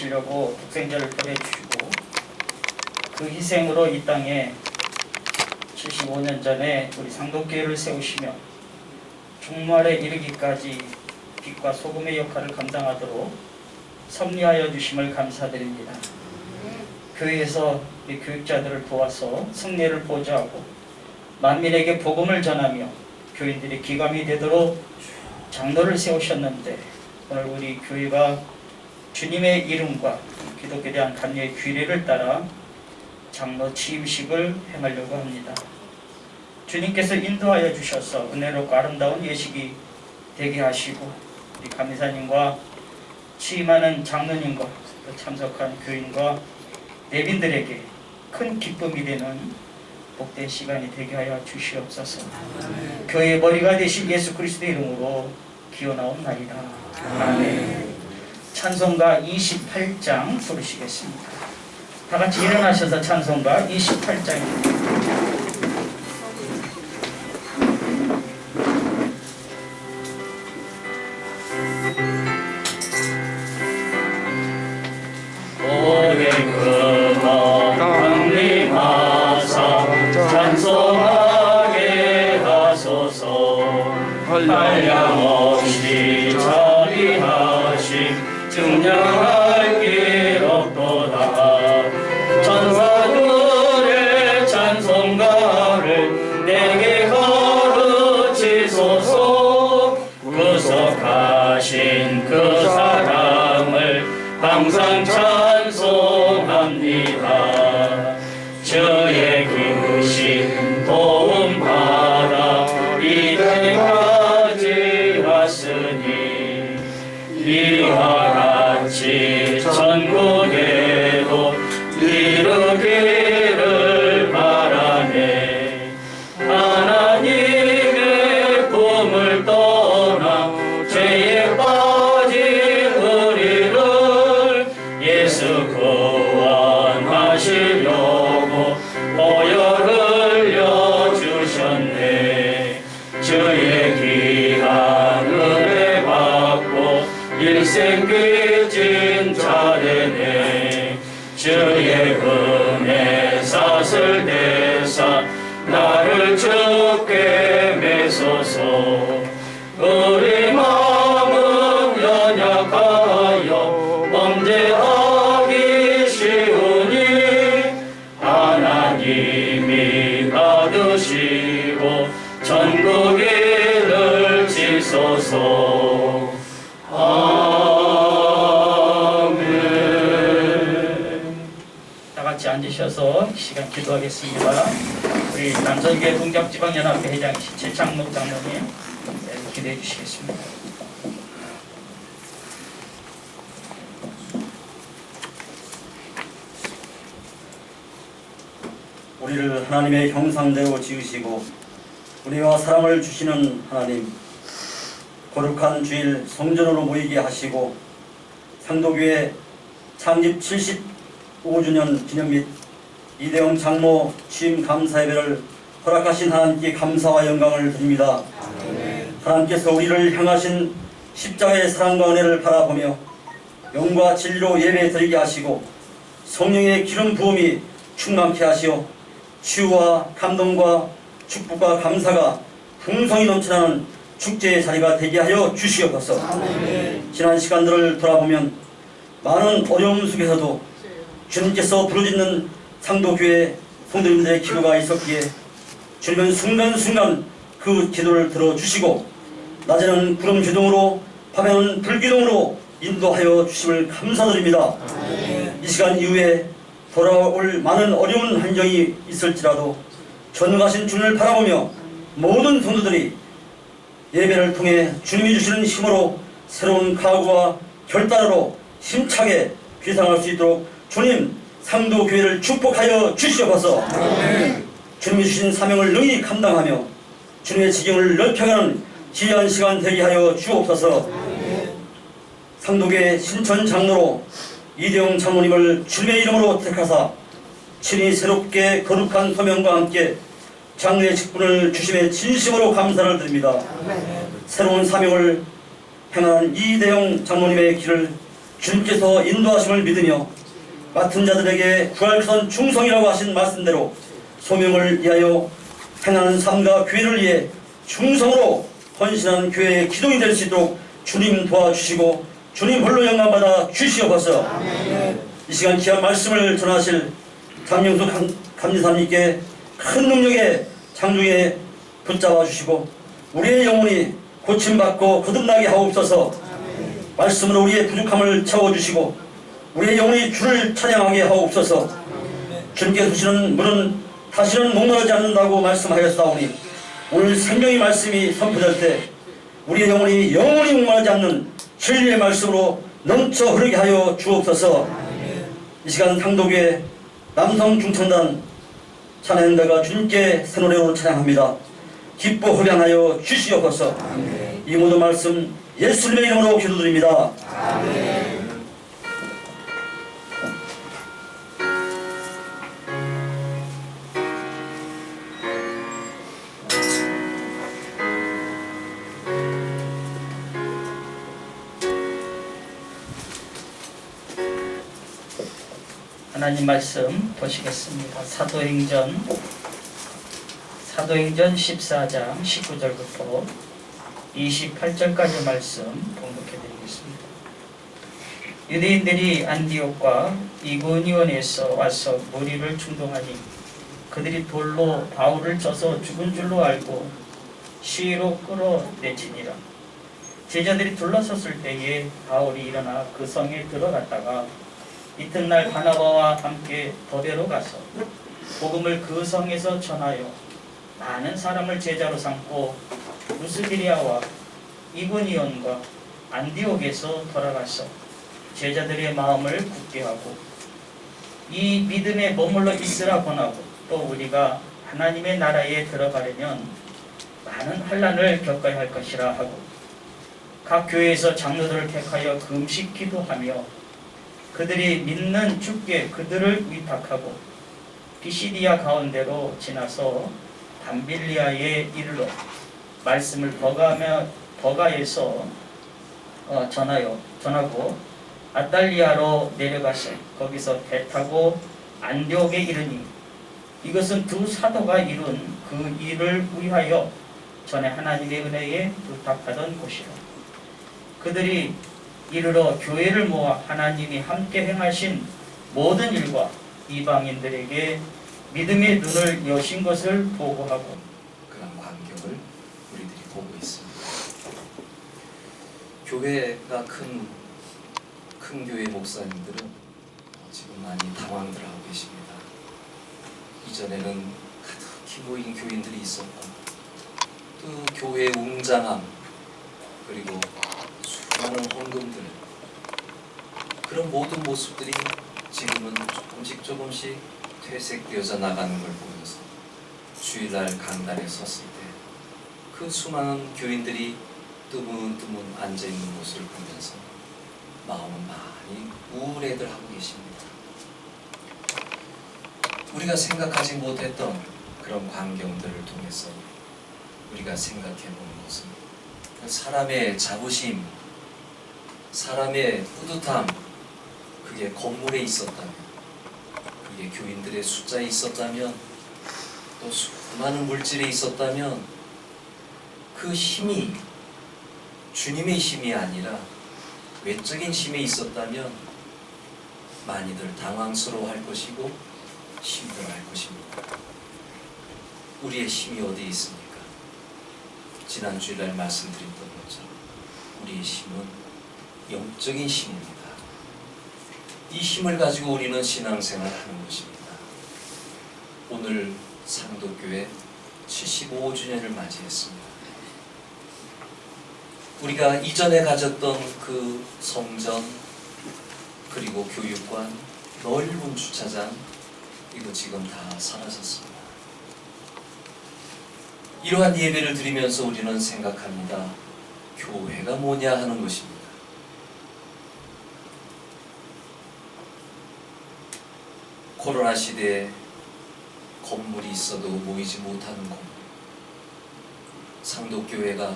하시려고 독생자를 보내주시고 그 희생으로 이 땅에 75년 전에 우리 상도교회를 세우시며 종말에 이르기까지 빛과 소금의 역할을 감당하도록 섭리하여 주심을 감사드립니다. 교회에서 우리 교육자들을 도와서 승리를 보좌하고 만민에게 복음을 전하며 교인들이 기감이 되도록 장로를 세우셨는데 오늘 우리 교회가 주님의 이름과 기독교에 대한 감리의 규례를 따라 장로 취임식을 행하려고 합니다. 주님께서 인도하여 주셔서 은혜롭고 아름다운 예식이 되게 하시고 우리 감리사님과 취임하는 장로님과 참석한 교인과 내빈들에게 큰 기쁨이 되는 복된 시간이 되게 하여 주시옵소서. 교회의 머리가 되신 예수 그리스도의 이름으로 기원하옵나이다. 아멘. 찬송가 28장 부르시겠습니다. 다 같이 일어나셔서 찬송가 28장입니다. 찬송하게 하소서. 한량없이 자비하심 증명할 길 없도다. 천사들의 찬송가를 내게 가르치소서. 구속하신 그 사랑을 항상 찬송합니다. 주의 크신 도움 받아 이때까지 왔으니 이와 같이 천국에도 이르기를 바라네. 하나님의 품을 떠나 죄에 빠진 우리를 예수 구원하시려고 보혈을 흘려주셨네. 주의 귀한 은혜 받고 일생 빚진 자되네. 주의 은혜 사슬 대사 나를 주께 매소서. 우리 마음은 연약하여 범죄하기 쉬우니 하나님이 받으시고 천국을 지소서. 아멘. 다 같이 앉으셔서 시간 기도하겠습니다. 우리 남선교회 동작지방연합회 회장이신 최창록 장로님 기도해 주시겠습니다. 우리를 하나님의 형상대로 지으시고 우리와 사랑을 주시는 하나님, 거룩한 주일 성전으로 모이게 하시고 상도교회 창립 75주년 기념 및 이대영 장로 취임 감사 예배를 허락하신 하나님께 감사와 영광을 드립니다. 하나님께서 우리를 향하신 십자가의 사랑과 은혜를 바라보며 영과 진리로 예배 드리게 하시고 성령의 기름 부음이 충만케 하시어 치유와 감동과 축복과 감사가 풍성히 넘쳐나는 축제의 자리가 되게 하여 주시옵소서. 지난 시간들을 돌아보면 많은 어려움 속에서도 주님께서 부르짖는 상도교회 성도님들의 기도가 있었기에 주님은 순간순간 그 기도를 들어주시고 낮에는 구름 기둥으로 밤에는 불 기둥으로 인도하여 주심을 감사드립니다. 이 시간 이후에 돌아올 많은 어려운 환경이 있을지라도 전능하신 주님을 바라보며 모든 성도들이 예배를 통해 주님이 주시는 힘으로 새로운 각오와 결단으로 힘차게 귀상할 수 있도록 주님 상도교회를 축복하여 주시옵소서. 주님이 주신 사명을 능히 감당하며 주님의 지경을 넓혀가는 귀한 시간 되게 하여 주옵소서. 상도교회 신천 장로로 이대영 장로님을 주님의 이름으로 택하사 친히 새롭게 거룩한 소명과 함께 장로의 직분을 주심에 진심으로 감사를 드립니다. 새로운 사명을 행하는 이대영 장로님의 길을 주님께서 인도하심을 믿으며 맡은 자들에게 구할 것은 충성이라고 하신 말씀대로 소명을 위하여 행하는 삶과 교회를 위해 충성으로 헌신한 교회의 기둥이 될 수 있도록 주님 도와주시고 주님 홀로 영광받아 주시옵소서. 이 시간 귀한 말씀을 전하실 장명수 감리사님께 큰 능력의 장중에 붙잡아 주시고 우리의 영혼이 고침받고 거듭나게 하옵소서. 말씀으로 우리의 부족함을 채워주시고 우리의 영혼이 주를 찬양하게 하옵소서. 주님께 주시는 물은 다시는 목마르지 않는다고 말씀하였사오니 오늘 생명의 말씀이 선포될 때 우리의 영혼이 영원히 목마르지 않는 진리의 말씀으로 넘쳐 흐르게 하여 주옵소서. 이 시간 상도교회 남성 중창단 찬양대가 주님께 새 노래로 찬양합니다. 기뻐 흡양하여 주시옵소서. 이 모든 말씀 예수님의 이름으로 기도드립니다. 아멘. 하나님 말씀 보시겠습니다. 사도행전 14장 19절부터 28절까지 말씀 봉독해 드리겠습니다. 유대인들이 안디옥과 이고니온에서 와서 무리를 충동하니 그들이 돌로 바울을 쳐서 죽은 줄로 알고 시위로 끌어내치니라. 제자들이 둘러섰을 때에 바울이 일어나 그 성에 들어갔다가 이튿날 바나바와 함께 더베로 가서 복음을 그 성에서 전하여 많은 사람을 제자로 삼고 루스드리아와 이고니온과 안디옥에서 돌아가서 제자들의 마음을 굳게 하고 이 믿음에 머물러 있으라 권하고 또 우리가 하나님의 나라에 들어가려면 많은 환난을 겪어야 할 것이라 하고 각 교회에서 장로들을 택하여 금식 기도하며 그들이 믿는 주께 그들을 위탁하고 피시디아 가운데로 지나서 담빌리아에 이르러 말씀을 버가에서 전하고 아달리아로 내려가서 거기서 배 타고 안디옥에 이르니 이것은 두 사도가 이룬 그 일을 위하여 전에 하나님의 은혜에 부탁하던 곳이라. 그들이 이르러 교회를 모아 하나님이 함께 행하신 모든 일과 이방인들에게 믿음의 눈을 여신 것을 보고하고 그런 광경을 우리들이 보고 있습니다. 교회가 큰 교회 목사님들은 지금 많이 당황들하고 계십니다. 이전에는 가득히 모인 교인들이 있었고 또 교회의 웅장함 그리고 수많은 헌금들 그런 모든 모습들이 지금은 조금씩 퇴색되어져 나가는 걸 보면서 주일날 강단에 섰을 때 그 수많은 교인들이 뜨문뜨문 앉아있는 모습을 보면서 마음은 많이 우울해들 하고 계십니다. 우리가 생각하지 못했던 그런 광경들을 통해서 우리가 생각해 보는 것은 사람의 자부심, 사람의 뿌듯함, 그게 건물에 있었다면, 그게 교인들의 숫자에 있었다면, 또 수많은 물질에 있었다면 그 힘이 주님의 힘이 아니라 외적인 힘에 있었다면 많이들 당황스러워할 것이고 힘들어할 것입니다. 우리의 힘이 어디에 있습니까? 지난 주일날 말씀드렸던 것처럼 우리의 힘은 영적인 힘입니다. 이 힘을 가지고 우리는 신앙생활을 하는 것입니다. 오늘 상도교회 75주년을 맞이했습니다. 우리가 이전에 가졌던 그 성전 그리고 교육관, 넓은 주차장 이거 지금 다 사라졌습니다. 이러한 예배를 드리면서 우리는 생각합니다. 교회가 뭐냐 하는 것입니다. 코로나 시대에 건물이 있어도 모이지 못하는 건물, 상도교회가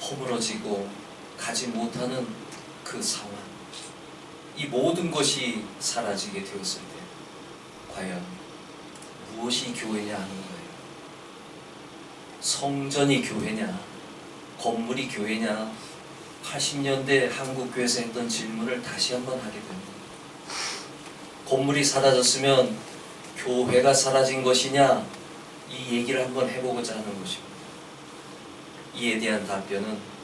허물어지고 가지 못하는 그 상황, 이 모든 것이 사라지게 되었을 때 과연 무엇이 교회냐 하는 거예요. 성전이 교회냐, 건물이 교회냐, 80년대 한국교회에서 했던 질문을 다시 한번 하게 됩니다. 건물이 사라졌으면 교회가 사라진 것이냐, 이 얘기를 한번 해보고자 하는 것입니다. 이에 대한 답변은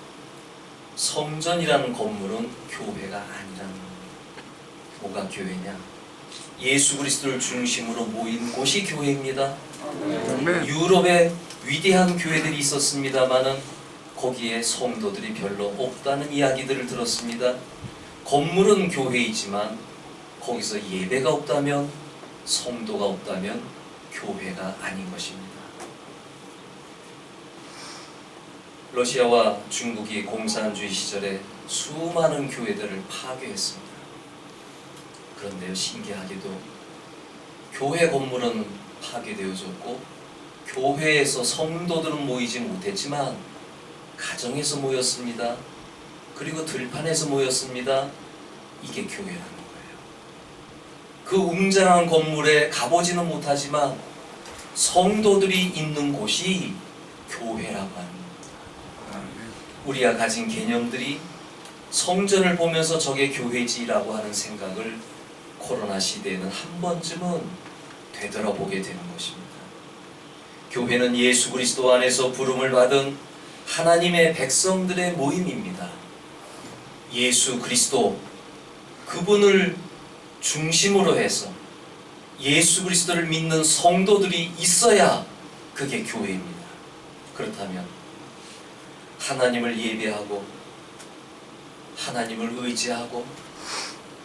성전이라는 건물은 교회가 아니라는 겁니다. 뭐가 교회냐? 예수 그리스도를 중심으로 모인 곳이 교회입니다. 유럽에 위대한 교회들이 있었습니다마는 거기에 성도들이 별로 없다는 이야기들을 들었습니다. 건물은 교회이지만 거기서 예배가 없다면, 성도가 없다면 교회가 아닌 것입니다. 러시아와 중국이 공산주의 시절에 수많은 교회들을 파괴했습니다. 그런데요, 신기하게도 교회 건물은 파괴되어졌고 교회에서 성도들은 모이지 못했지만 가정에서 모였습니다. 그리고 들판에서 모였습니다. 이게 교회라는 거예요. 그 웅장한 건물에 가보지는 못하지만 성도들이 있는 곳이 교회라고 하는 겁니다. 우리가 가진 개념들이 성전을 보면서 저게 교회지라고 하는 생각을 코로나 시대에는 한 번쯤은 되돌아보게 되는 것입니다. 교회는 예수 그리스도 안에서 부름을 받은 하나님의 백성들의 모임입니다. 예수 그리스도, 그분을 중심으로 해서 예수 그리스도를 믿는 성도들이 있어야 그게 교회입니다. 그렇다면 하나님을 예배하고 하나님을 의지하고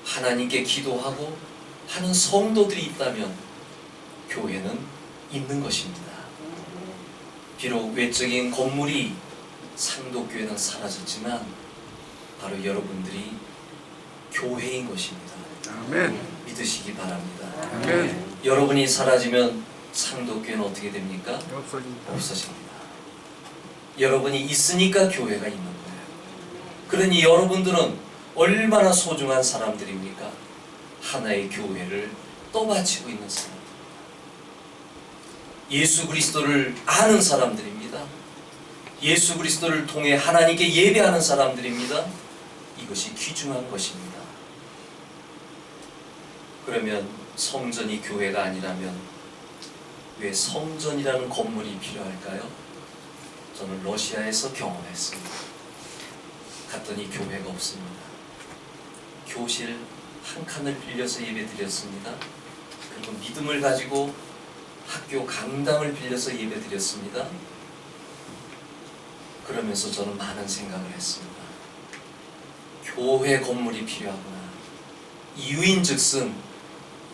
하나님께 기도하고 하는 성도들이 있다면 교회는 있는 것입니다. 비록 외적인 건물이 상도교회는 사라졌지만 바로 여러분들이 교회인 것입니다. 아멘. 믿으시기 바랍니다. 아멘. 여러분이 사라지면 상도교회는 어떻게 됩니까? 없어진다. 없어집니다. 여러분이 있으니까 교회가 있는 거예요. 그러니 여러분들은 얼마나 소중한 사람들입니까? 하나의 교회를 떠받치고 있는 사람들. 예수 그리스도를 아는 사람들입니다. 예수 그리스도를 통해 하나님께 예배하는 사람들입니다. 이것이 귀중한 것입니다. 그러면 성전이 교회가 아니라면 왜 성전이라는 건물이 필요할까요? 저는 러시아에서 경험했습니다. 갔더니 교회가 없습니다. 교실 한 칸을 빌려서 예배드렸습니다. 그리고 믿음을 가지고 학교 강당을 빌려서 예배드렸습니다. 그러면서 저는 많은 생각을 했습니다. 교회 건물이 필요하구나. 이유인즉슨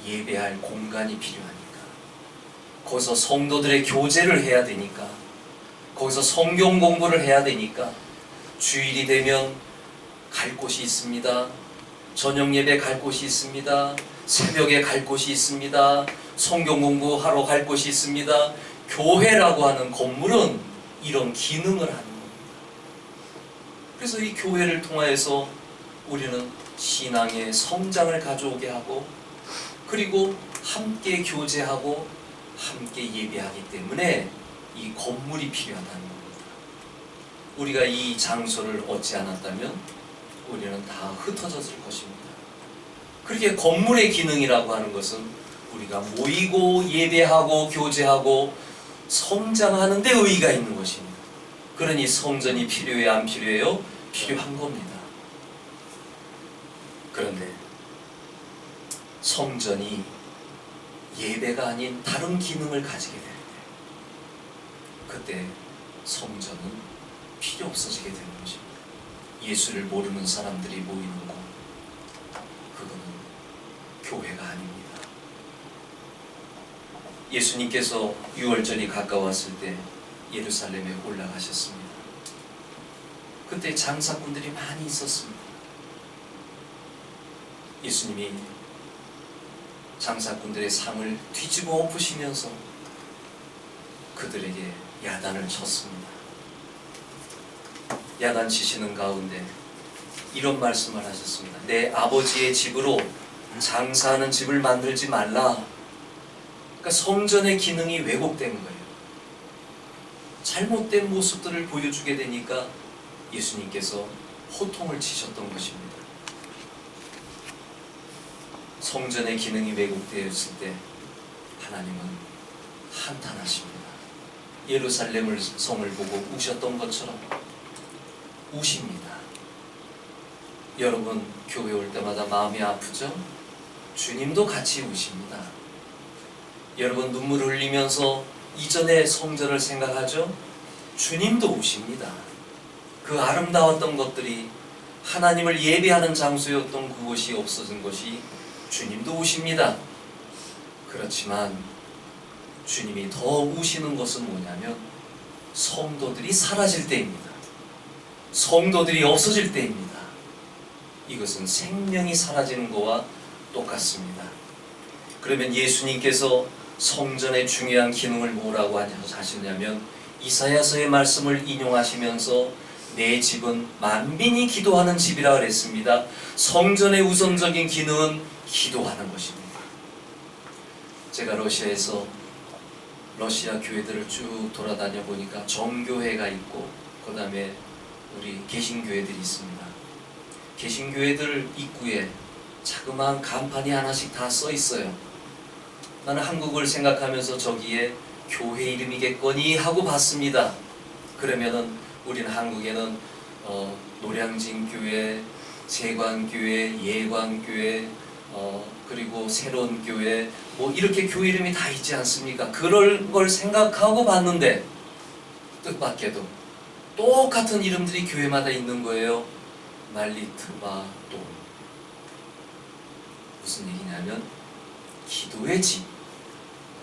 예배할 공간이 필요하니까. 거기서 성도들의 교제를 해야 되니까. 거기서 성경 공부를 해야 되니까. 주일이 되면 갈 곳이 있습니다. 저녁 예배 갈 곳이 있습니다. 새벽에 갈 곳이 있습니다. 성경 공부하러 갈 곳이 있습니다. 교회라고 하는 건물은 이런 기능을 하는 겁니다. 그래서 이 교회를 통하여서 우리는 신앙의 성장을 가져오게 하고, 그리고 함께 교제하고 함께 예배하기 때문에 이 건물이 필요하다는 겁니다. 우리가 이 장소를 얻지 않았다면 우리는 다 흩어졌을 것입니다. 그렇게 건물의 기능이라고 하는 것은 우리가 모이고 예배하고 교제하고 성장하는 데 의의가 있는 것입니다. 그러니 성전이 필요해요, 안 필요해요? 필요한 겁니다. 그런데 성전이 예배가 아닌 다른 기능을 가지게 될 때, 그때 성전은 필요 없어지게 되는 것입니다. 예수를 모르는 사람들이 모이는 곳, 그거는 교회가 아닙니다. 예수님께서 유월절이 가까웠을 때 예루살렘에 올라가셨습니다. 그때 장사꾼들이 많이 있었습니다. 예수님이 장사꾼들의 상을 뒤집어 엎으시면서 그들에게 야단을 쳤습니다. 야단 치시는 가운데 이런 말씀을 하셨습니다. 내 아버지의 집으로 장사하는 집을 만들지 말라. 그러니까 성전의 기능이 왜곡된 거예요. 잘못된 모습들을 보여주게 되니까 예수님께서 호통을 치셨던 것입니다. 성전의 기능이 왜곡되었을 때 하나님은 한탄하십니다. 예루살렘을 성을 보고 우셨던 것처럼 우십니다. 여러분 교회 올 때마다 마음이 아프죠? 주님도 같이 우십니다. 여러분 눈물을 흘리면서 이전의 성전을 생각하죠? 주님도 우십니다. 그 아름다웠던 것들이 하나님을 예배하는 장소였던 그곳이 없어진 것이 주님도 우십니다. 그렇지만 주님이 더 우시는 것은 뭐냐면 성도들이 사라질 때입니다. 성도들이 없어질 때입니다. 이것은 생명이 사라지는 것과 똑같습니다. 그러면 예수님께서 성전의 중요한 기능을 뭐라고 하셨냐면 이사야서의 말씀을 인용하시면서 내 집은 만민이 기도하는 집이라 그랬습니다. 성전의 우선적인 기능은 기도하는 것입니다. 제가 러시아에서 러시아 교회들을 쭉 돌아다녀 보니까 정교회가 있고 그 다음에 우리 개신교회들이 있습니다. 개신교회들 입구에 자그마한 간판이 하나씩 다 써 있어요. 나는 한국을 생각하면서 저기에 교회 이름이겠거니 하고 봤습니다. 그러면은 우리는 한국에는 노량진 교회, 세관교회, 예관교회, 그리고 새로운 교회 뭐 이렇게 교회 이름이 다 있지 않습니까? 그럴 걸 생각하고 봤는데 뜻밖에도 똑같은 이름들이 교회마다 있는 거예요. 말리트바 또 무슨 얘기냐면 기도의 집.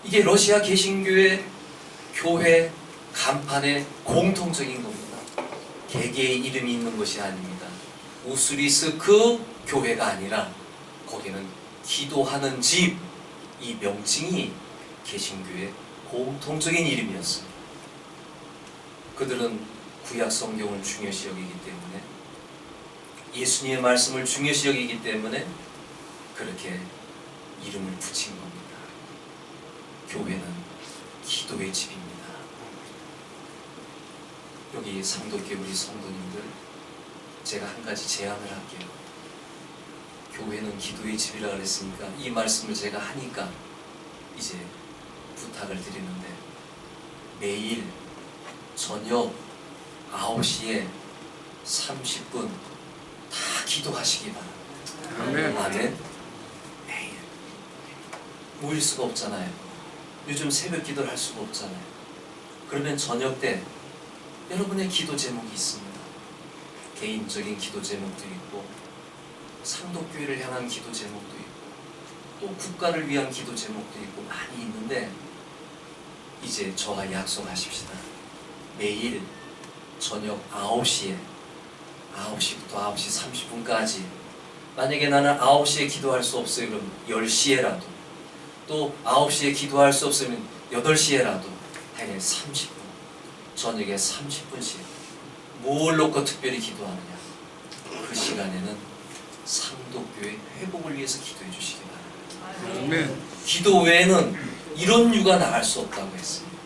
이게 러시아 개신교회 교회 간판의 공통적인 겁니다. 개개의 이름이 있는 것이 아닙니다. 우스리스크 교회가 아니라 거기는 기도하는 집, 이 명칭이 개신교의 공통적인 이름이었습니다. 그들은 구약 성경을 중요시 여기기 때문에 예수님의 말씀을 중요시 여기기 때문에 그렇게 이름을 붙인 겁니다. 교회는 기도의 집입니다. 여기 상도교회 우리 성도님들 제가 한 가지 제안을 할게요. 교회는 기도의 집이라 그랬으니까 이 말씀을 제가 하니까 이제 부탁을 드리는데 매일 저녁 9시에 30분 다 기도하시기 바랍니다. 아멘. 매일 모일 수가 없잖아요. 요즘 새벽 기도를 할 수가 없잖아요. 그러면 저녁 때 여러분의 기도 제목이 있습니다. 개인적인 기도 제목도 있고 상도교회를 향한 기도 제목도 있고 또 국가를 위한 기도 제목도 있고 많이 있는데 이제 저와 약속하십시다. 매일 저녁 9시에 9시부터 9시 30분까지 만약에 나는 9시에 기도할 수 없어요. 그럼 10시에라도 또 9시에 기도할 수 없으면 8시에라도 하여간 30분 저녁에 30분씩 뭘 놓고 특별히 기도하느냐 그 시간에는 상도교회 회복을 위해서 기도해 주시기 바랍니다. 기도 외에는 이런 유가 나갈 수 없다고 했습니다.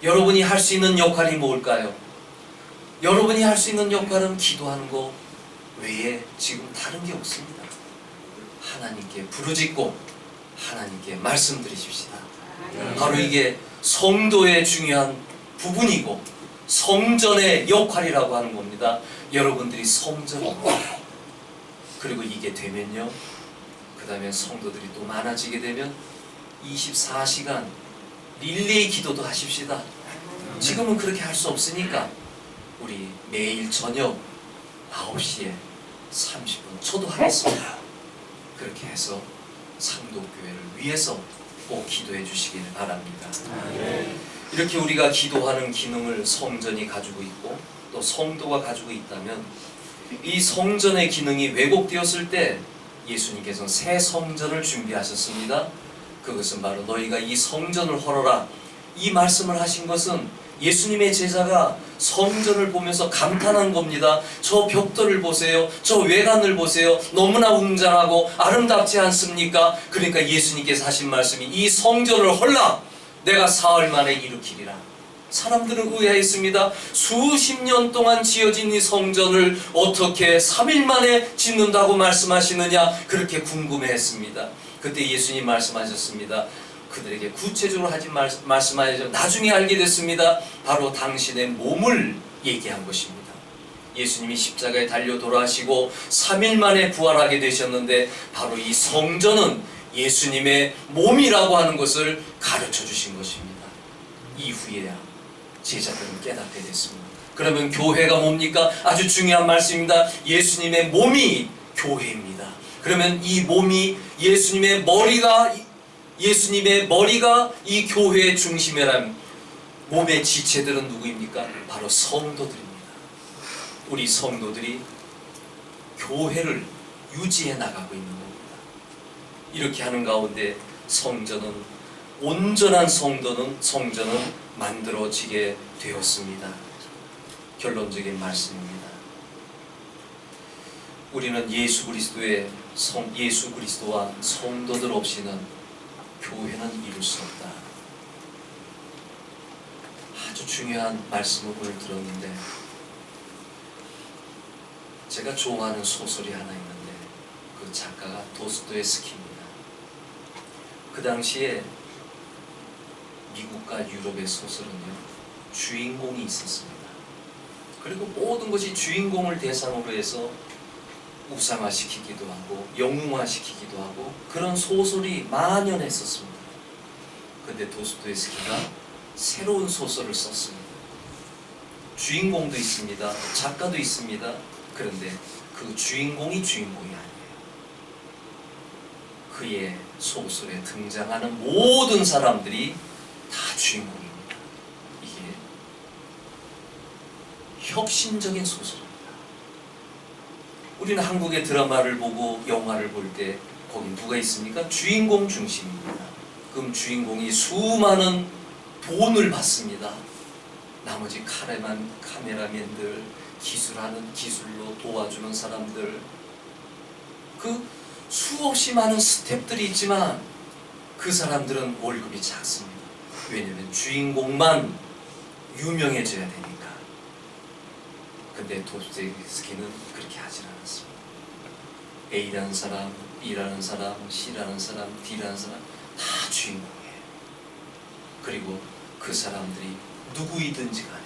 여러분이 할 수 있는 역할이 뭘까요? 여러분이 할 수 있는 역할은 기도하는 거 외에 지금 다른 게 없습니다. 하나님께 부르짖고 하나님께 말씀드리십시다. 바로 이게 성도의 중요한 부분이고 성전의 역할이라고 하는 겁니다. 여러분들이 성전이고 그리고 이게 되면요 그 다음에 성도들이 또 많아지게 되면 24시간 릴레이 기도도 하십시다. 지금은 그렇게 할 수 없으니까 우리 매일 저녁 9시에 30분 저도 하겠습니다. 그렇게 해서 상도교회를 위해서 꼭 기도해 주시길 바랍니다. 이렇게 우리가 기도하는 기능을 성전이 가지고 있고 또 성도가 가지고 있다면 이 성전의 기능이 왜곡되었을 때 예수님께서는 새 성전을 준비하셨습니다. 그것은 바로 너희가 이 성전을 헐어라 이 말씀을 하신 것은 예수님의 제자가 성전을 보면서 감탄한 겁니다. 저 벽돌을 보세요. 저 외관을 보세요. 너무나 웅장하고 아름답지 않습니까? 그러니까 예수님께서 하신 말씀이 이 성전을 헐라 내가 사흘 만에 일으키리라. 사람들은 의아했습니다. 수십 년 동안 지어진 이 성전을 어떻게 3일 만에 짓는다고 말씀하시느냐, 그렇게 궁금해했습니다. 그때 예수님 말씀하셨습니다. 그들에게 구체적으로 말씀하셔서 나중에 알게 됐습니다. 바로 당신의 몸을 얘기한 것입니다. 예수님이 십자가에 달려 돌아가시고 3일 만에 부활하게 되셨는데 바로 이 성전은 예수님의 몸이라고 하는 것을 가르쳐 주신 것입니다. 이후에야 제자들은 깨닫게 됐습니다. 그러면 교회가 뭡니까? 아주 중요한 말씀입니다. 예수님의 몸이 교회입니다. 그러면 이 몸이 예수님의 머리가 이 교회의 중심이라면 몸의 지체들은 누구입니까? 바로 성도들입니다. 우리 성도들이 교회를 유지해 나가고 있는 겁니다. 이렇게 하는 가운데 온전한 성전은 만들어지게 되었습니다. 결론적인 말씀입니다. 우리는 예수 그리스도와 성도들 없이는 교회는 이룰 수 없다. 아주 중요한 말씀을 오늘 들었는데, 제가 좋아하는 소설이 하나 있는데 그 작가가 도스토옙스키입니다. 그 당시에 미국과 유럽의 소설은요, 주인공이 있었습니다. 그리고 모든 것이 주인공을 대상으로 해서 우상화시키기도 하고 영웅화시키기도 하고 그런 소설이 만연했었습니다. 근데 도스토옙스키가 새로운 소설을 썼습니다. 주인공도 있습니다. 작가도 있습니다. 그런데 그 주인공이 아니에요. 그의 소설에 등장하는 모든 사람들이 다 주인공입니다. 이게 혁신적인 소설입니다. 우리는 한국의 드라마를 보고 영화를 볼 때 거기 누가 있습니까? 주인공 중심입니다. 그럼 주인공이 수많은 돈을 받습니다. 나머지 카메라맨들, 기술로 도와주는 사람들, 그 수없이 많은 스태프들이 있지만 그 사람들은 월급이 작습니다. 왜냐하면 주인공만 유명해져야 되니까. 근데 도스토옙스키는 그렇게 하지 않았습니다. A라는 사람, B라는 사람, C라는 사람, D라는 사람 다 주인공이에요. 그리고 그 사람들이 누구이든지 간에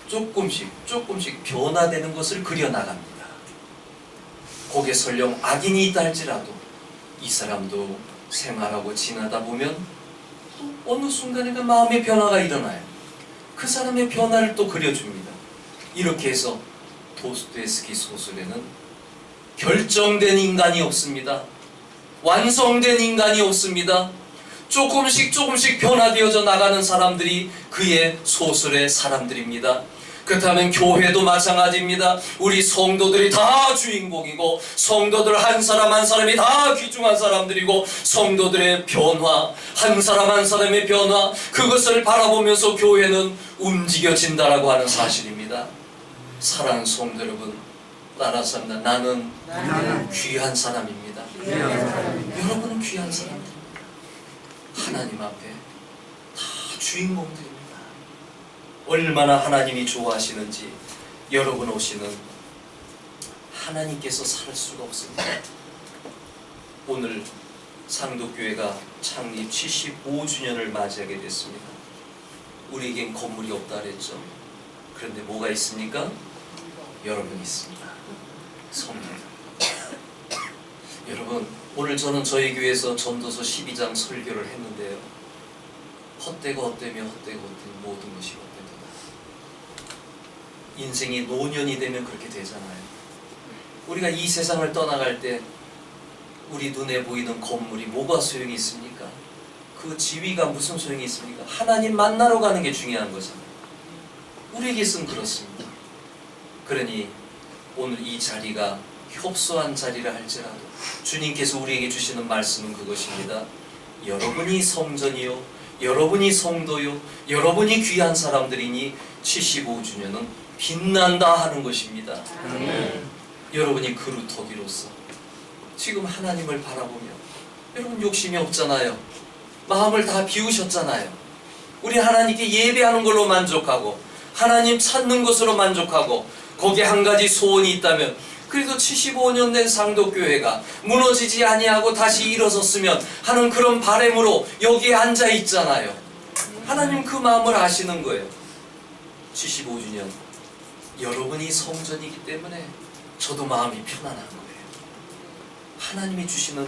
조금씩 변화되는 것을 그려나갑니다. 거기에 설령 악인이 있다 할지라도 이 사람도 생활하고 지나다 보면 또 어느 순간인가 마음의 변화가 일어나요. 그 사람의 변화를 또 그려줍니다. 이렇게 해서 도스토옙스키 소설에는 결정된 인간이 없습니다. 완성된 인간이 없습니다. 조금씩 변화되어져 나가는 사람들이 그의 소설의 사람들입니다. 그렇다면 교회도 마찬가지입니다. 우리 성도들이 다 주인공이고 성도들 한 사람 한 사람이 다 귀중한 사람들이고 성도들의 변화, 한 사람 한 사람의 변화, 그것을 바라보면서 교회는 움직여진다라고 하는 사실입니다. 사랑하는 성도 여러분, 따라서 합니다. 나는 귀한 사람입니다. 여러분은 귀한 사람입니다. 하나님 앞에 다 주인공들입니다. 얼마나 하나님이 좋아하시는지 여러분 오시는 하나님께서 살 수가 없습니다. 오늘 상도교회가 창립 75주년을 맞이하게 됐습니다. 우리에겐 건물이 없다 그랬죠. 그런데 뭐가 있습니까? 여러분이 있습니다. 성도들. 여러분, 오늘 저는 저희 교회에서 전도서 12장 설교를 했는데요, 헛되고 헛되며 모든 것이 헛되도다. 인생이 노년이 되면 그렇게 되잖아요. 우리가 이 세상을 떠나갈 때 우리 눈에 보이는 건물이 뭐가 소용이 있습니까? 그 지위가 무슨 소용이 있습니까? 하나님 만나러 가는 게 중요한 거잖아요. 우리에게선 그렇습니다. 그러니 오늘 이 자리가 협소한 자리라 할지라도 주님께서 우리에게 주시는 말씀은 그것입니다. 여러분이 성전이요, 여러분이 성도요, 여러분이 귀한 사람들이니 75주년은 빛난다 하는 것입니다. 여러분이 그루터기로서 지금 하나님을 바라보며 여러분 욕심이 없잖아요. 마음을 다 비우셨잖아요. 우리 하나님께 예배하는 걸로 만족하고 하나님 찾는 것으로 만족하고 거기에 한 가지 소원이 있다면 그래도 75년 된 상도교회가 무너지지 아니하고 다시 일어섰으면 하는 그런 바람으로 여기에 앉아 있잖아요. 하나님 그 마음을 아시는 거예요. 75주년 여러분이 성전이기 때문에 저도 마음이 편안한 거예요. 하나님이 주시는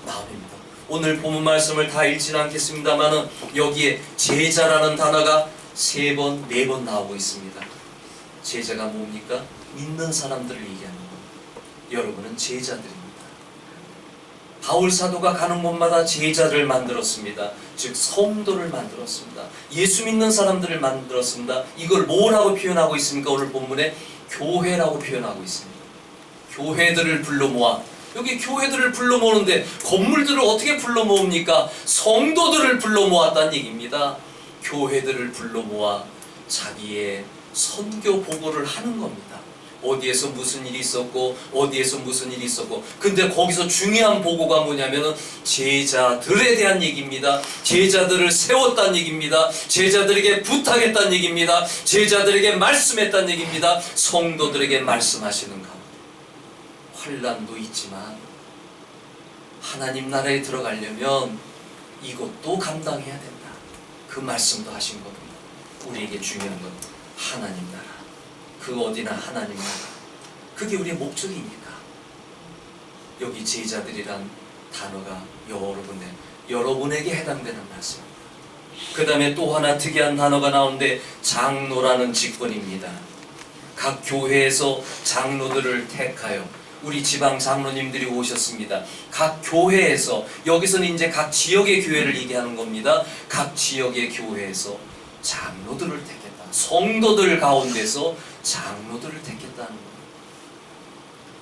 마음입니다. 오늘 본문 말씀을 다 읽지는 않겠습니다만은 여기에 제자라는 단어가 3번, 4번 나오고 있습니다. 제자가 뭡니까? 믿는 사람들을 얘기하는 겁니다. 여러분은 제자들입니다. 바울 사도가 가는 곳마다 제자를 만들었습니다. 즉 성도를 만들었습니다. 예수 믿는 사람들을 만들었습니다. 이걸 뭐라고 표현하고 있습니까? 오늘 본문에 교회라고 표현하고 있습니다. 교회들을 불러 모아. 여기 교회들을 불러 모으는데 건물들을 어떻게 불러 모읍니까? 성도들을 불러 모았다는 얘기입니다. 교회들을 불러 모아 자기의 선교 보고를 하는 겁니다. 어디에서 무슨 일이 있었고 어디에서 무슨 일이 있었고 근데 거기서 중요한 보고가 뭐냐면은 제자들에 대한 얘기입니다. 제자들을 세웠다는 얘기입니다. 제자들에게 부탁했다는 얘기입니다. 제자들에게 말씀했다는 얘기입니다. 성도들에게 말씀하시는 가운데 환난도 있지만 하나님 나라에 들어가려면 이것도 감당해야 된다. 그 말씀도 하신 겁니다. 우리에게 중요한 건 하나님 나라. 그 어디나 하나님 나라. 그게 우리의 목적이니까. 여기 제자들이란 단어가 여러분에게 해당되는 말씀입니다. 그 다음에 또 하나 특이한 단어가 나오는데 장로라는 직분입니다. 각 교회에서 장로들을 택하여 우리 지방 장로님들이 오셨습니다. 각 교회에서 여기서는 이제 각 지역의 교회를 얘기하는 겁니다. 각 지역의 교회에서 장로들을 택했다. 성도들 가운데서 장로들을 택했다는 겁니다.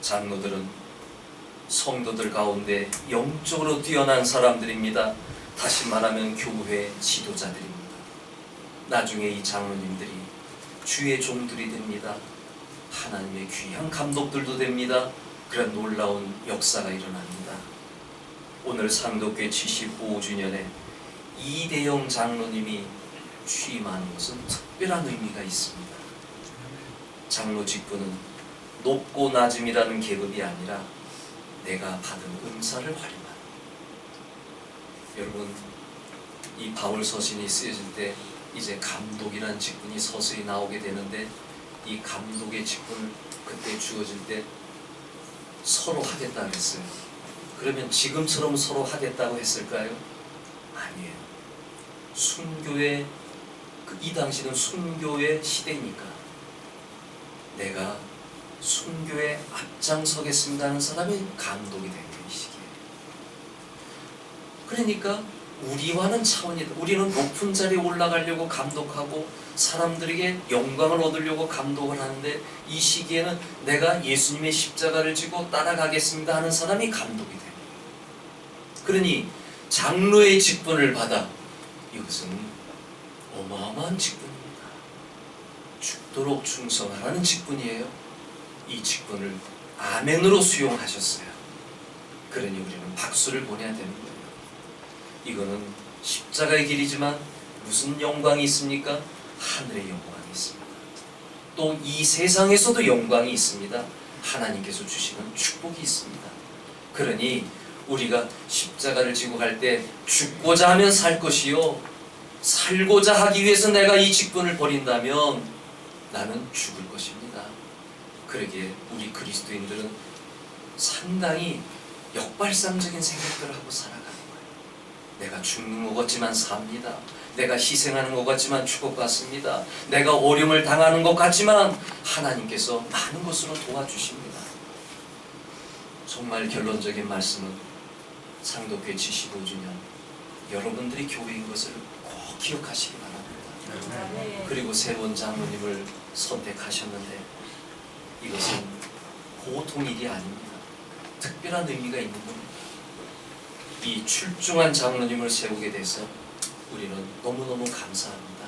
장로들은 성도들 가운데 영적으로 뛰어난 사람들입니다. 다시 말하면 교회 지도자들입니다. 나중에 이 장로님들이 주의 종들이 됩니다. 하나님의 귀한 감독들도 됩니다. 그런 놀라운 역사가 일어납니다. 오늘 상도교회 75주년에 이대영 장로님이 취임하는 것은 특별한 의미가 있습니다. 장로 직분은 높고 낮음이라는 계급이 아니라 내가 받은 은사를 활용하는. 여러분, 이 바울 서신이 쓰여질 때 이제 감독이라는 직분이 서서히 나오게 되는데 이 감독의 직분을 그때 주어질 때 서로 하겠다고 했어요. 그러면 지금처럼 서로 하겠다고 했을까요? 아니에요. 순교의 이 당시는 순교의 시대니까 내가 순교에 앞장서겠습니다 하는 사람이 감독이 된 거예요. 이 시기에. 그러니까 우리와는 차원이 우리는 높은 자리에 올라가려고 감독하고 사람들에게 영광을 얻으려고 감독을 하는데 이 시기에는 내가 예수님의 십자가를 지고 따라가겠습니다 하는 사람이 감독이 됩니다. 그러니 장로의 직분을 받아 이것은 어마어마한 직분입니다. 죽도록 충성하라는 직분이에요. 이 직분을 아멘으로 수용하셨어요. 그러니 우리는 박수를 보내야 되는 거예요. 이거는 십자가의 길이지만 무슨 영광이 있습니까? 하늘의 영광이 있습니다. 또 이 세상에서도 영광이 있습니다. 하나님께서 주시는 축복이 있습니다. 그러니 우리가 십자가를 지고 갈 때 죽고자 하면 살 것이요 살고자 하기 위해서 내가 이 직분을 버린다면 나는 죽을 것입니다. 그러기에 우리 그리스도인들은 상당히 역발상적인 생각들을 하고 살아가는 거예요. 내가 죽는 것 같지만 삽니다. 내가 희생하는 것 같지만 죽어갔습니다. 내가 어려움을 당하는 것 같지만 하나님께서 많은 것으로 도와주십니다. 정말 결론적인 말씀은 상도교회 75주년 여러분들이 교회인 것을 꼭 기억하시기 바랍니다. 그리고 세 분 장로님을 선택하셨는데 이것은 보통 일이 아닙니다. 특별한 의미가 있는 겁니다. 이 출중한 장로님을 세우게 돼서 우리는 너무너무 감사합니다.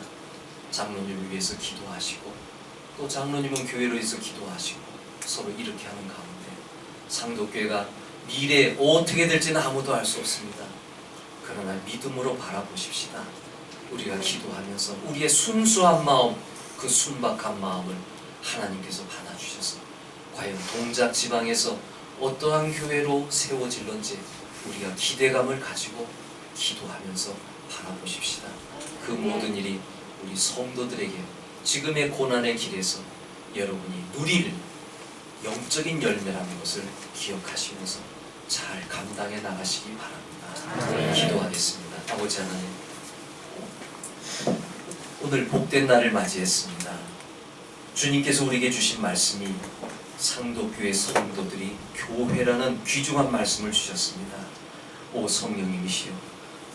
장로님을 위해서 기도하시고 또 장로님은 교회를 위해서 기도하시고 서로 이렇게 하는 가운데 상도교회가 미래에 어떻게 될지는 아무도 알 수 없습니다. 그러나 믿음으로 바라보십시다. 우리가 기도하면서 우리의 순수한 마음, 그 순박한 마음을 하나님께서 받아주셔서 과연 동작 지방에서 어떠한 교회로 세워질런지 우리가 기대감을 가지고 기도하면서 바라보십시다. 그 모든 일이 우리 성도들에게 지금의 고난의 길에서 여러분이 누릴 영적인 열매라는 것을 기억하시면서 잘 감당해 나가시기 바랍니다. 기도하겠습니다. 아버지 하나님, 오늘 복된 날을 맞이했습니다. 주님께서 우리에게 주신 말씀이 상도교회 성도들이 교회라는 귀중한 말씀을 주셨습니다. 오 성령님이시여,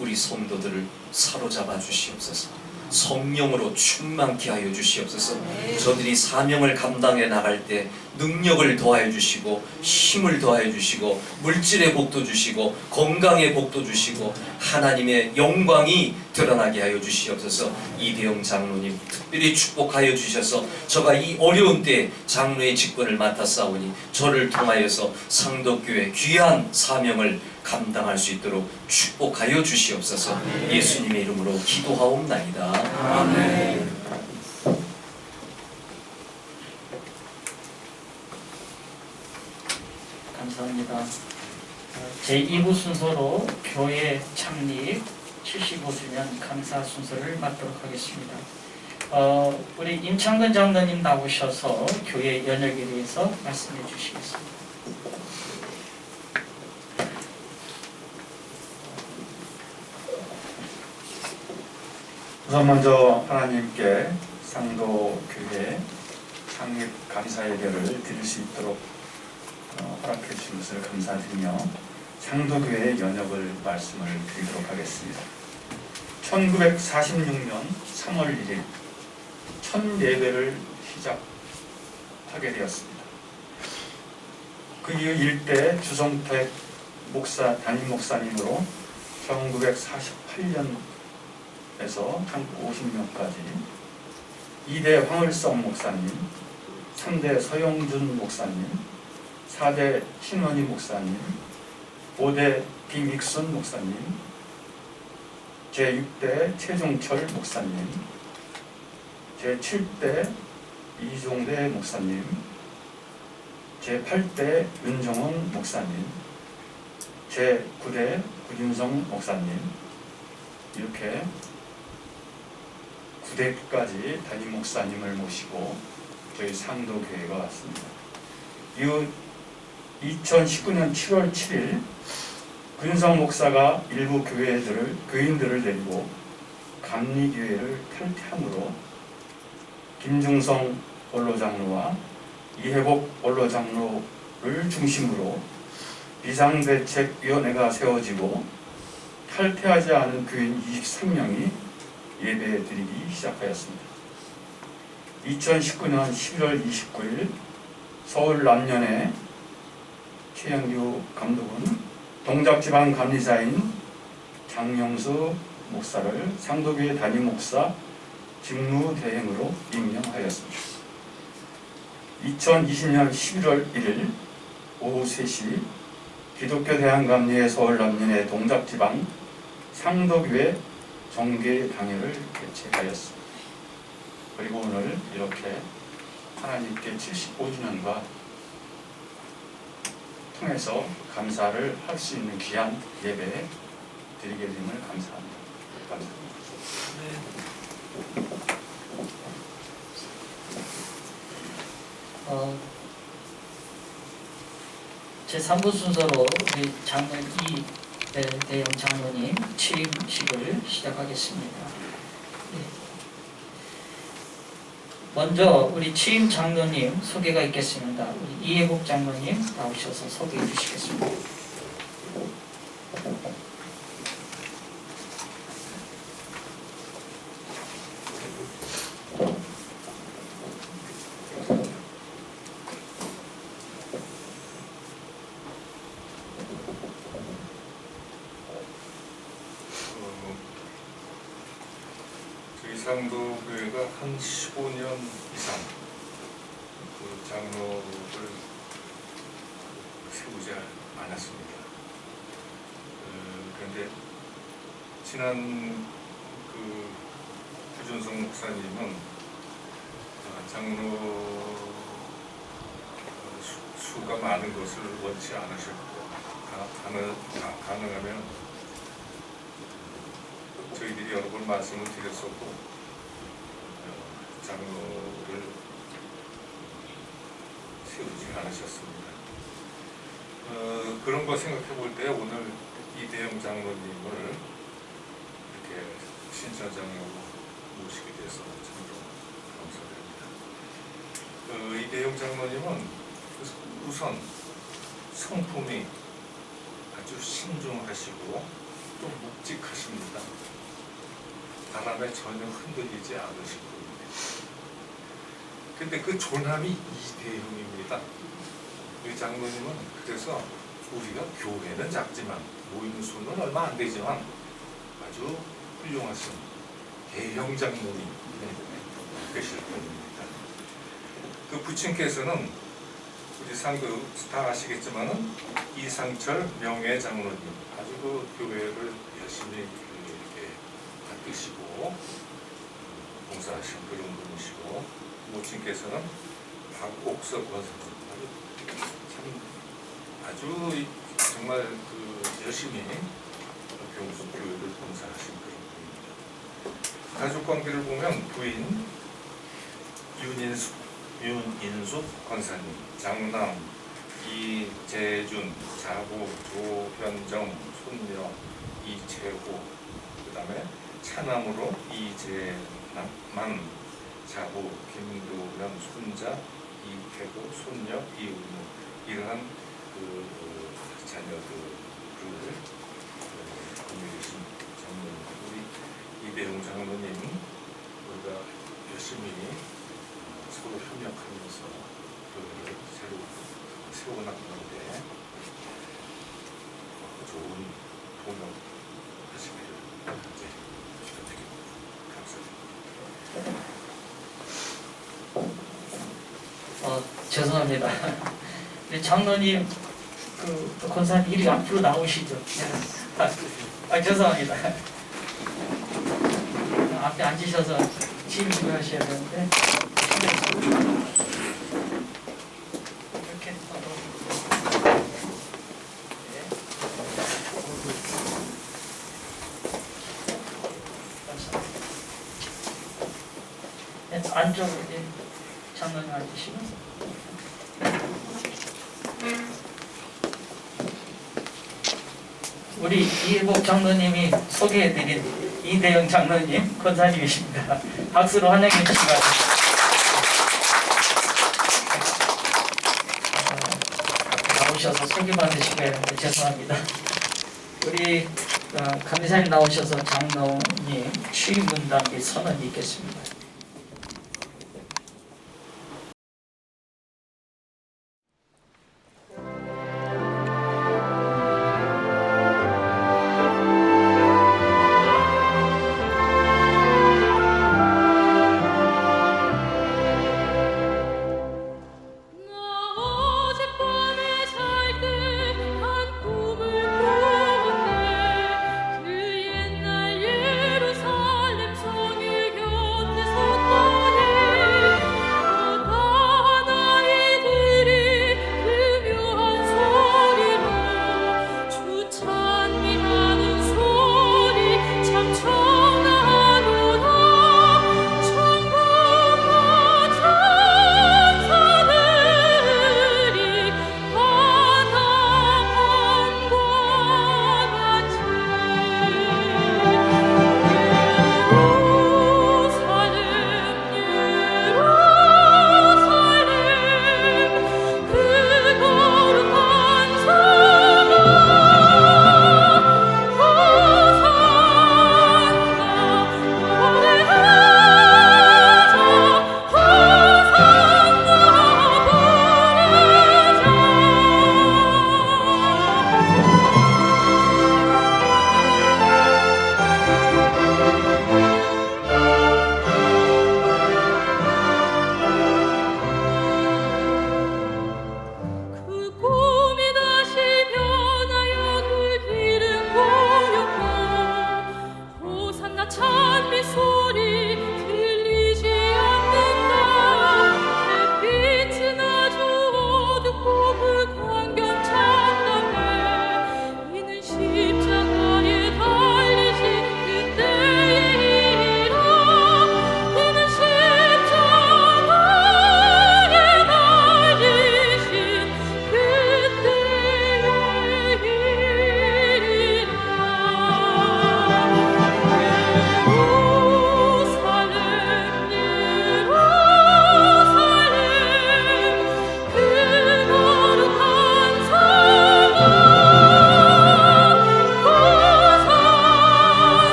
우리 성도들을 사로잡아 주시옵소서. 성령으로 충만케 하여 주시옵소서. 저들이 사명을 감당해 나갈 때 능력을 더하여 주시고 힘을 더하여 주시고 물질의 복도 주시고 건강의 복도 주시고 하나님의 영광이 드러나게 하여 주시옵소서. 이대영 장로님 특별히 축복하여 주셔서 저가 이 어려운 때에 장로의 직분을 맡았사오니 저를 통하여서 상도교회 귀한 사명을 감당할 수 있도록 축복하여 주시옵소서. 예수님의 이름으로 기도하옵나이다. 아멘. 감사합니다. 제2부 순서로 교회 창립 75주년 감사 순서를 맡도록 하겠습니다. 우리 임창근 장로님 나오셔서 교회 연역에 대해서 말씀해 주시겠습니다. 우선 먼저 하나님께 상도교회 창립 감사 예배를 드릴 수 있도록 허락해 주신 것을 감사드리며 상도교회 연역을 말씀을 드리도록 하겠습니다. 1946년 3월 1일 첫 예배를 시작하게 되었습니다. 그 이후 일대 주성택 목사 담임 목사님으로 1948년 에서 1950년까지 2대 황을성 목사님, 3대 서영준 목사님, 4대 신원희 목사님, 5대 김익순 목사님, 제6대 최종철 목사님, 제7대 이종대 목사님, 제8대 윤정원 목사님, 제9대 구윤성 목사님, 이렇게 9대까지 담임 목사님을 모시고 저희 상도교회가 왔습니다. 이후 2019년 7월 7일 구윤성 목사가 일부 교인들을 데리고 감리교회를 탈퇴함으로 김중성 원로장로와 이혜복 원로장로를 중심으로 비상대책위원회가 세워지고 탈퇴하지 않은 교인 23명이 예배드리기 시작하였습니다. 2019년 11월 29일 서울 남년의 최영규 감독은 동작지방 감리사인 장영수 목사를 상도교회 담임 목사 직무대행으로 임명하였습니다. 2020년 11월 1일 오후 3시 기독교 대한감리회 서울 남년의 동작지방 상도교회 정계당회를 개최하였습니다. 그리고 오늘 이렇게 하나님께 75주년과 통해서 감사를 할 수 있는 귀한 예배 드리게 됨을 감사합니다. 감사합니다. 제3부 순서로 우리 장로님 이대영 장로님 취임식을 시작하겠습니다. 먼저 우리 취임 장로님 소개가 있겠습니다. 우리 이혜복 장로님 나오셔서 소개해 주시겠습니다. 저희 상도교회가 한 15년 이상 그 장로를 세우지 않았습니다. 그런데 지난 그 구준성 목사님은 장로 수가 많은 것을 원치 않으셨고 가능하면 저희들이 여러 번 말씀을 드렸었고 장로를 세우지 않으셨습니다. 그런 거 생각해 볼 때 오늘 이대영 장로님을 이렇게 신천장로로 모시게 돼서 참 감사드립니다. 이대영 장로님은 우선 성품이 아주 신중하시고 또 묵직하십니다. 바람에 전혀 흔들리지 않으실 겁니다. 근데 그 존함이 이대형입니다. 이 장로님은 그래서 우리가 교회는 작지만 모이는 수는 얼마 안 되지만 아주 훌륭하신 대형 장로님 되실 분입니다. 그 부친께서는 우리 상도 다 아시겠지만은 이상철 명예 장로님 아주 그 교회를 열심히 이렇게 받드시고 봉사하신 그런 분이시고 모친께서는 박옥석 권사님 아주 정말 그 열심히 병수 교회를 봉사하신 그런 분입니다. 가족 관계를 보면 부인 윤인숙 권사님, 장남 이재준, 자부 조현정, 손녀 이채호, 그 다음에 차남으로 이재만, 자부 김도면, 손자 이태고, 손녀 이은우, 이러한 그 자녀들을 보내주신 장로님, 우리 이대용 장로님 우리가 열심히 서로 협력하면서 교회를 새로 세워나가는데 좋은 동역하시기를 부탁드립니다. 감사드립니다. 죄송합니다. 우리 장로님 그 권사님 이리 앞으로 나오시죠. 죄송합니다. 앞에 앉으셔서 질문하셔야 되는데 이렇게 안쪽으로 장로님 앉으시면. 우리 이해복 장로님이 소개해드린 이대영 장로님 권사님이십니다. 박수로 환영해 주시기 바랍니다. 나오셔서 소개 받으시고 했는데 죄송합니다. 우리 감사님 나오셔서 장로님 취임 문단 및 선언이 있겠습니다.